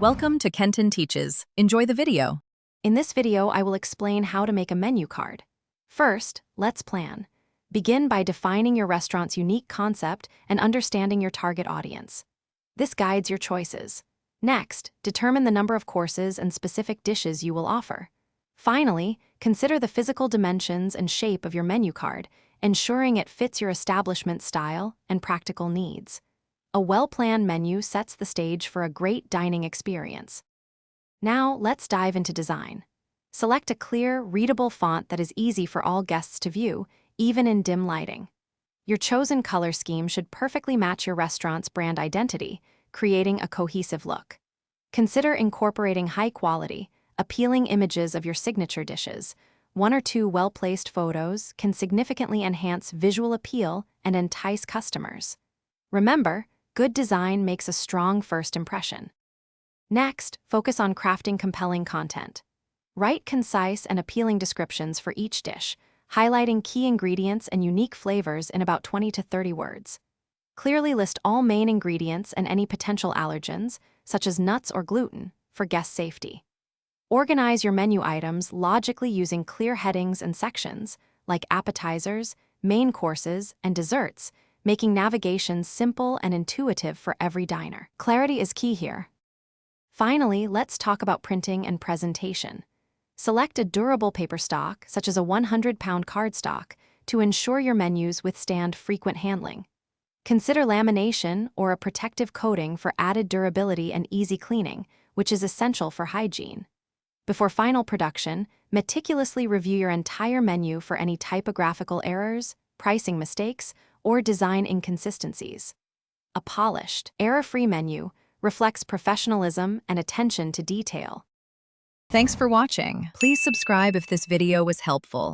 Welcome to Kenton Teaches. Enjoy the video. In this video, I will explain how to make a menu card. First, let's plan. Begin by defining your restaurant's unique concept and understanding your target audience. This guides your choices. Next, determine the number of courses and specific dishes you will offer. Finally, consider the physical dimensions and shape of your menu card, ensuring it fits your establishment's style and practical needs. A well-planned menu sets the stage for a great dining experience. Now, let's dive into design. Select a clear, readable font that is easy for all guests to view, even in dim lighting. Your chosen color scheme should perfectly match your restaurant's brand identity, creating a cohesive look. Consider incorporating high-quality, appealing images of your signature dishes. One or two well-placed photos can significantly enhance visual appeal and entice customers. Remember, good design makes a strong first impression. Next, focus on crafting compelling content. Write concise and appealing descriptions for each dish, highlighting key ingredients and unique flavors in about 20 to 30 words. Clearly list all main ingredients and any potential allergens, such as nuts or gluten, for guest safety. Organize your menu items logically using clear headings and sections, like appetizers, main courses, and desserts, making navigation simple and intuitive for every diner. Clarity is key here. Finally, let's talk about printing and presentation. Select a durable paper stock, such as a 100-pound cardstock, to ensure your menus withstand frequent handling. Consider lamination or a protective coating for added durability and easy cleaning, which is essential for hygiene. Before final production, meticulously review your entire menu for any typographical errors, pricing mistakes, or design inconsistencies. A polished, error-free menu reflects professionalism and attention to detail. Thanks for watching. Please subscribe if this video was helpful.